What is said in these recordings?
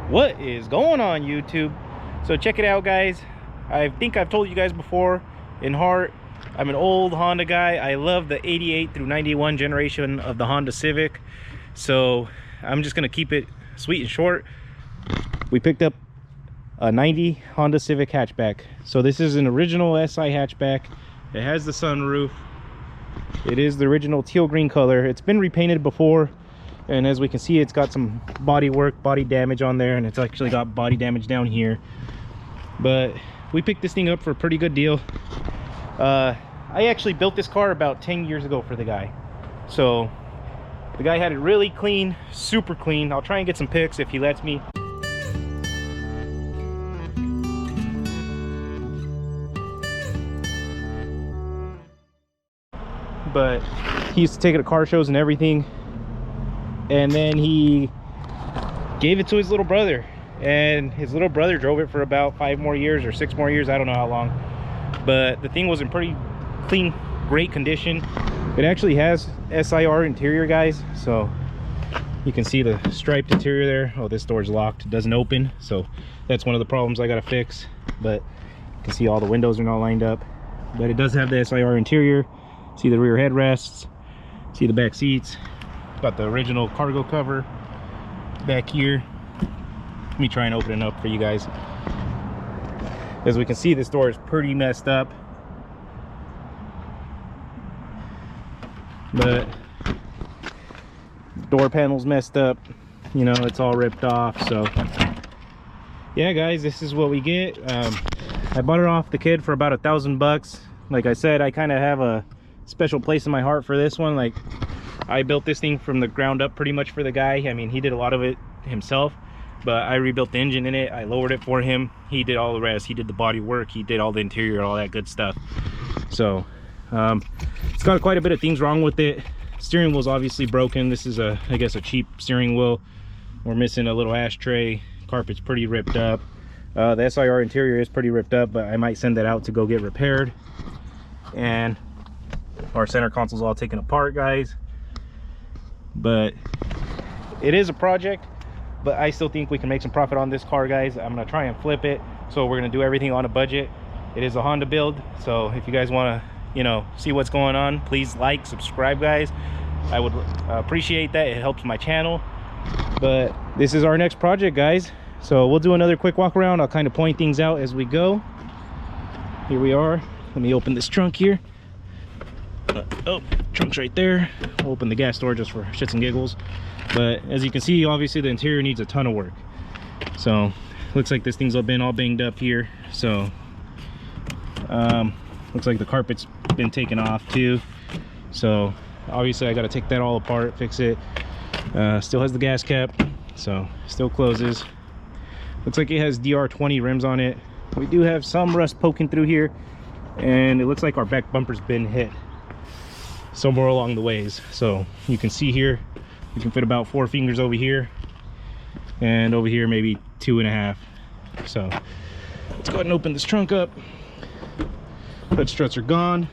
What is going on, YouTube? So check it out, guys. I think I've told you guys before, in heart, I'm an old Honda guy. I love the 88 through 91 generation of the Honda Civic. So I'm just gonna keep it sweet and short. We picked up a 90 Honda Civic hatchback. So this is an original SI hatchback. It has the sunroof. It is the original teal green color. It's been repainted before, and as we can see, it's got some body work, body damage on there, and it's actually got body damage down here. But we picked this thing up for a pretty good deal. I actually built this car about 10 years ago for the guy. So the guy had it really clean, super clean. I'll try and get some pics if he lets me. But he used to take it to car shows and everything, and then he gave it to his little brother, and his little brother drove it for about 5 more years or 6 more years, I don't know how long. But the thing was in pretty clean, great condition. It actually has SIR interior, guys, so you can see the striped interior there. Oh, this door's locked, it doesn't open, so that's one of the problems I gotta fix. But you can see all the windows are not lined up, but it does have the SIR interior. See the rear headrests, see the back seats, got the original cargo cover back here. Let me try and open it up for you guys. As we can see, this door is pretty messed up, but door panel's messed up, you know, it's all ripped off. So yeah, guys, this is what we get. I bought it off the kid for about $1,000. Like I said, I kind of have a special place in my heart for this one. Like, I built this thing from the ground up pretty much for the guy. I mean, he did a lot of it himself, but I rebuilt the engine in it, I lowered it for him, he did all the rest. He did the body work, he did all the interior, all that good stuff. So it's got quite a bit of things wrong with it. Steering wheel's obviously broken. This is I guess a cheap steering wheel. We're missing a little ashtray. Carpet's pretty ripped up. The SIR interior is pretty ripped up, but I might send that out to go get repaired. And our center console's all taken apart, guys. But it is a project, but I still think we can make some profit on this car, guys. I'm gonna try and flip it, so we're gonna do everything on a budget. It is a Honda build, so if you guys want to, you know, see what's going on, please like, subscribe, guys. I would appreciate that. It helps my channel. But this is our next project, guys, so we'll do another quick walk around. I'll kind of point things out as we go. Here we are. Let me open this trunk here. Oh, trunk's right there. I'll open the gas door just for shits and giggles. But as you can see, obviously the interior needs a ton of work. So looks like this thing's been all banged up here. So looks like the carpet's been taken off too. So obviously I got to take that all apart, fix it. Still has the gas cap, so still closes. Looks like it has DR20 rims on it. We do have some rust poking through here, and it looks like our back bumper's been hit somewhere along the ways. So you can see here, you can fit about 4 fingers over here, and over here maybe 2.5. So let's go ahead and open this trunk up. Hood struts are gone,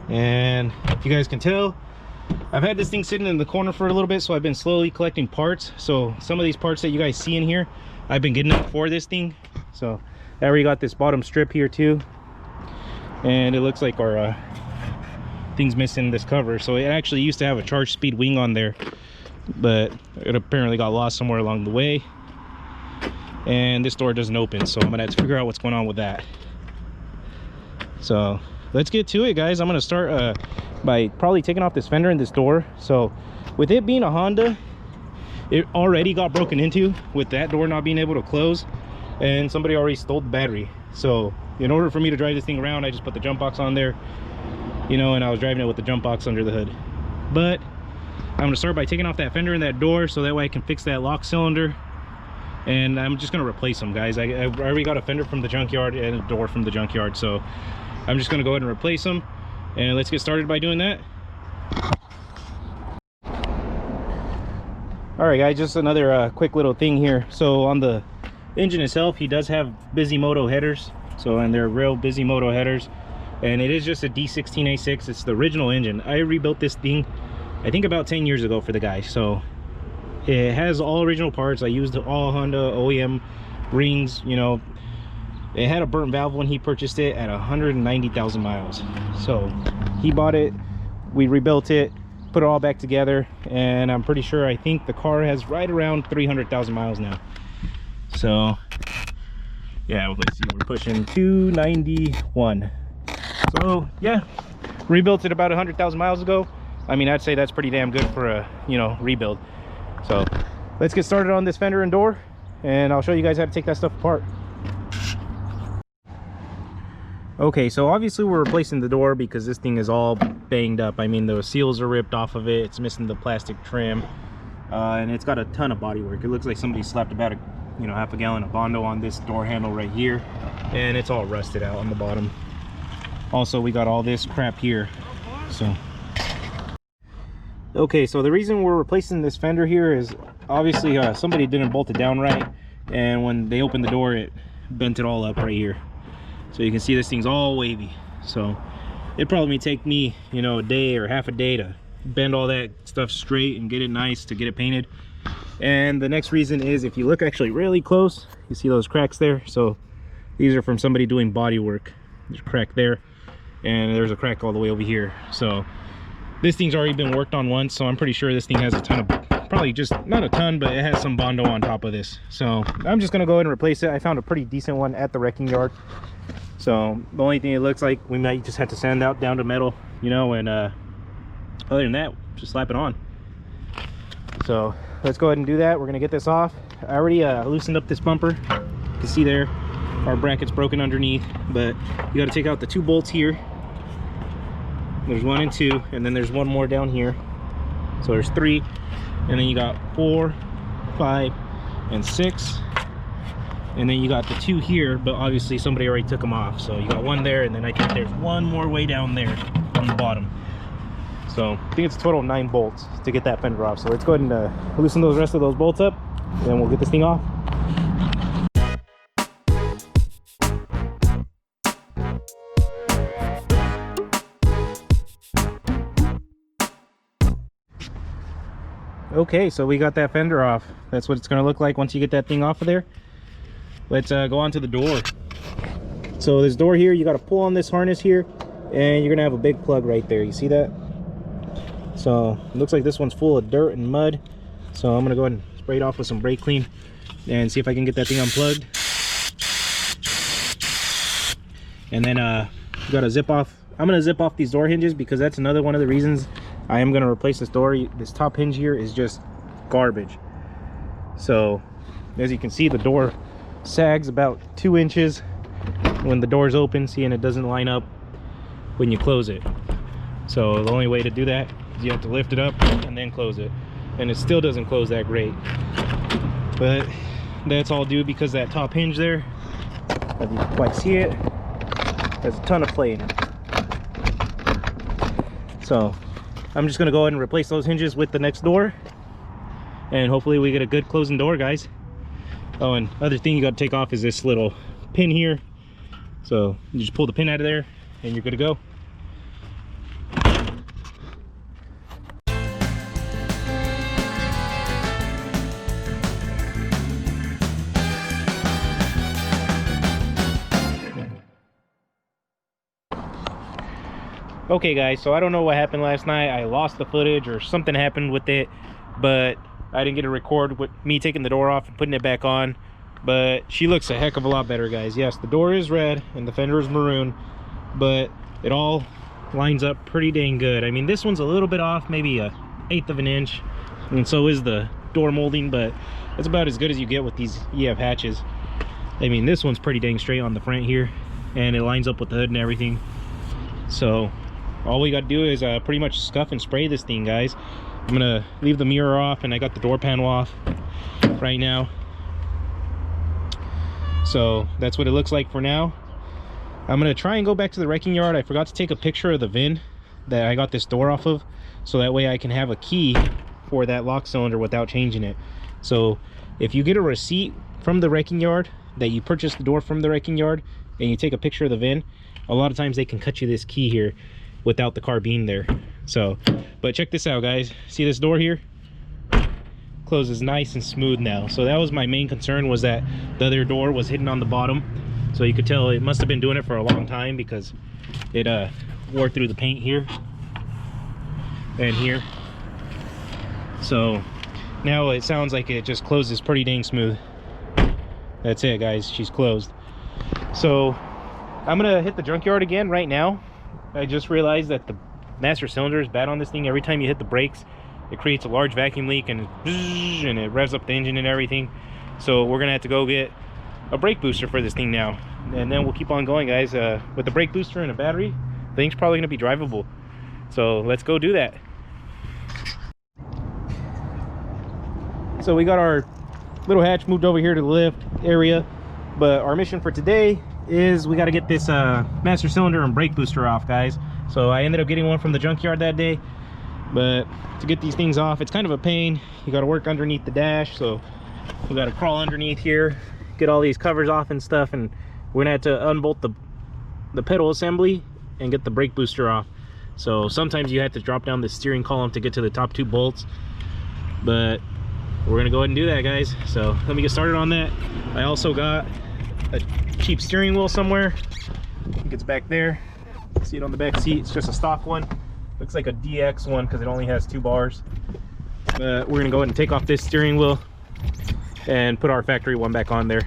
and if you guys can tell, I've had this thing sitting in the corner for a little bit, so I've been slowly collecting parts. So some of these parts that you guys see in here, I've been getting up for this thing. So I already got this bottom strip here too, and it looks like our thing's missing this cover. So it actually used to have a charge speed wing on there, but it apparently got lost somewhere along the way, and this door doesn't open, so I'm gonna have to figure out what's going on with that. So let's get to it, guys. I'm gonna start by probably taking off this fender and this door. So with it being a Honda, it already got broken into with that door not being able to close, and somebody already stole the battery. So in order for me to drive this thing around, I just put the jump box on there, you know, and I was driving it with the jump box under the hood. But I'm gonna start by taking off that fender and that door, so that way I can fix that lock cylinder, and I'm just gonna replace them, guys. I already got a fender from the junkyard and a door from the junkyard, so I'm just gonna go ahead and replace them, and let's get started by doing that. All right, guys, just another quick little thing here. So on the engine itself, he does have Bisimoto headers, so, and they're real Bisimoto headers, and it is just a D16A6. It's the original engine. I rebuilt this thing I think about 10 years ago for the guy. So It has all original parts. I used all Honda OEM rings, you know. It had a burnt valve when he purchased it at 190,000 miles. So he bought it, we rebuilt it, put it all back together, and I'm pretty sure, I think the car has right around 300,000 miles now. So yeah, let's see, we're pushing 291. So yeah, rebuilt it about 100,000 miles ago. I mean, I'd say that's pretty damn good for a, you know, rebuild. So let's get started on this fender and door, and I'll show you guys how to take that stuff apart. Okay, so obviously we're replacing the door because this thing is all banged up. I mean, the seals are ripped off of it. It's missing the plastic trim, and it's got a ton of body work. It looks like somebody slapped about half a gallon of Bondo on this door handle right here, and it's all rusted out on the bottom. Also, we got all this crap here. So okay, so the reason we're replacing this fender here is obviously somebody didn't bolt it down right, and when they opened the door, it bent it all up right here. So you can see this thing's all wavy. So it probably take me, you know, a day or half a day to bend all that stuff straight and get it nice, to get it painted. And the next reason is, if you look actually really close, you see those cracks there. So these are from somebody doing body work. There's a crack there, and there's a crack all the way over here. So this thing's already been worked on once, so I'm pretty sure this thing has a ton of, probably just not a ton, but it has some Bondo on top of this. So I'm just gonna go ahead and replace it. I found a pretty decent one at the wrecking yard. So the only thing it looks like, we might just have to sand out down to metal, you know, and other than that, just slap it on. So let's go ahead and do that. We're gonna get this off. I already loosened up this bumper. You can see there, our bracket's broken underneath, but you got to take out the 2 bolts here. There's 1 and 2, and then there's one more down here. So there's 3, and then you got 4, 5, and 6. And then you got the 2 here, but obviously somebody already took them off. So you got 1 there, and then I think there's 1 more way down there on the bottom. So I think it's a total of 9 bolts to get that fender off. So let's go ahead and loosen those rest of those bolts up, and then we'll get this thing off. Okay, so we got that fender off. That's what it's going to look like once you get that thing off of there. Let's go on to the door. So this door here, you got to pull on this harness here, and you're going to have a big plug right there. You see that? So it looks like this one's full of dirt and mud. So I'm going to go ahead and spray it off with some brake clean and see if I can get that thing unplugged. And then you got to zip off. I'm going to zip off these door hinges because that's another one of the reasons I am going to replace this door. This top hinge here is just garbage. So as you can see, the door sags about 2 inches when the door's open. See, and it doesn't line up when you close it. So the only way to do that is you have to lift it up and then close it, and it still doesn't close that great. But that's all due because that top hinge there, if you can quite see it, there's a ton of play in it. So I'm just gonna go ahead and replace those hinges with the next door, and hopefully we get a good closing door, guys. Oh, and other thing you got to take off is this little pin here. So you just pull the pin out of there and you're good to go. Okay guys, so I don't know what happened last night. I lost the footage or something happened with it, but I didn't get to record with me taking the door off and putting it back on. But she looks a heck of a lot better, guys. Yes, the door is red and the fender is maroon, but it all lines up pretty dang good. I mean, this one's a little bit off, maybe a 1/8 of an inch, and so is the door molding, but it's about as good as you get with these EF hatches. I mean, this one's pretty dang straight on the front here, and it lines up with the hood and everything. So all we got to do is pretty much scuff and spray this thing, guys. I'm gonna leave the mirror off, and I got the door panel off right now. So that's what it looks like for now. I'm gonna try and go back to the wrecking yard. I forgot to take a picture of the VIN that I got this door off of, so that way I can have a key for that lock cylinder without changing it. So if you get a receipt from the wrecking yard that you purchased the door from the wrecking yard and you take a picture of the VIN, a lot of times they can cut you this key here without the car being there. So, but check this out, guys. See this door here? closes nice and smooth now. So that was my main concern, was that the other door was hidden on the bottom. So you could tell it must have been doing it for a long time, because it wore through the paint here and here. So now it sounds like it just closes pretty dang smooth. That's it, guys, she's closed. So I'm gonna hit the junkyard again right now. I just realized that the master cylinder is bad on this thing. Every time you hit the brakes, it creates a large vacuum leak, and it revs up the engine and everything. So we're gonna have to go get a brake booster for this thing now, and then we'll keep on going, guys. With the brake booster and a battery, the thing's probably gonna be drivable. So let's go do that. So we got our little hatch moved over here to the lift area, but our mission for today is we got to get this master cylinder and brake booster off, guys. So I ended up getting one from the junkyard that day, but to get these things off, it's kind of a pain. You got to work underneath the dash, so we got to crawl underneath here, get all these covers off and stuff, and we're gonna have to unbolt the pedal assembly and get the brake booster off. So sometimes you have to drop down the steering column to get to the top 2 bolts, but we're gonna go ahead and do that, guys. So let me get started on that. I also got a cheap steering wheel somewhere. I think it's back there. See it on the back seat. It's just a stock one. Looks like a DX one because it only has 2 bars. But we're gonna go ahead and take off this steering wheel and put our factory one back on there.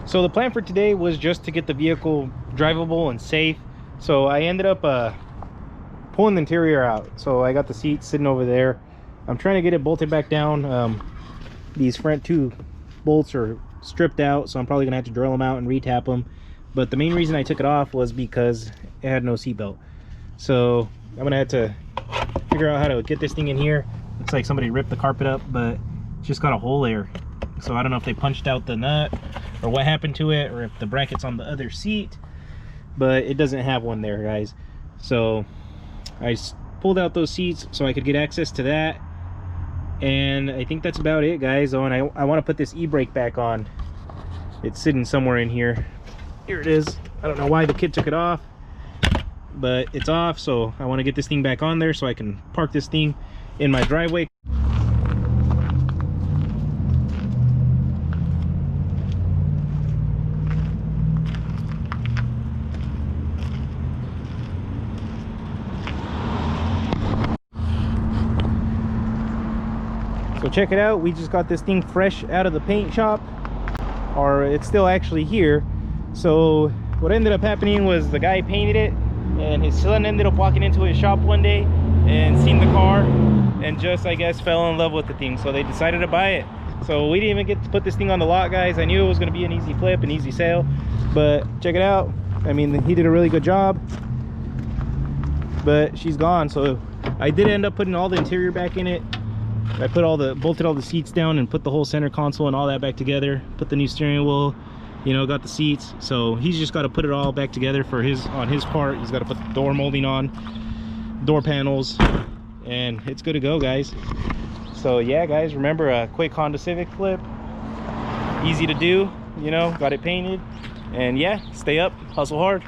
So the plan for today was just to get the vehicle drivable and safe. So I ended up pulling the interior out. So I got the seat sitting over there. I'm trying to get it bolted back down. These front 2 bolts are stripped out, so I'm probably gonna have to drill them out and retap them. But the main reason I took it off was because it had no seat belt. So I'm gonna have to figure out how to get this thing in here. Looks like somebody ripped the carpet up, but it's just got a hole there. So I don't know if they punched out the nut or what happened to it, or if the bracket's on the other seat, but it doesn't have one there, guys. So I pulled out those seats so I could get access to that, and I think that's about it, guys. Oh, and I want to put this e-brake back on. It's sitting somewhere in here. Here it is. I don't know why the kid took it off, but it's off. So I want to get this thing back on there so I can park this thing in my driveway. So check it out, we just got this thing fresh out of the paint shop, or it's still actually here. So what ended up happening was the guy painted it, and his son ended up walking into his shop one day and seen the car and just, I guess, fell in love with the thing. So they decided to buy it. So we didn't even get to put this thing on the lot, guys. I knew it was going to be an easy flip, an easy sale, but check it out. I mean, he did a really good job, but she's gone. So I did end up putting all the interior back in it. I bolted all the seats down and put the whole center console and all that back together, put the new steering wheel, you know, got the seats. So he's just got to put it all back together for on his part. He's got to put the door molding on, door panels, and it's good to go, guys. So yeah, guys, remember a quick Honda Civic flip, easy to do, you know, got it painted, and yeah, stay up, hustle hard.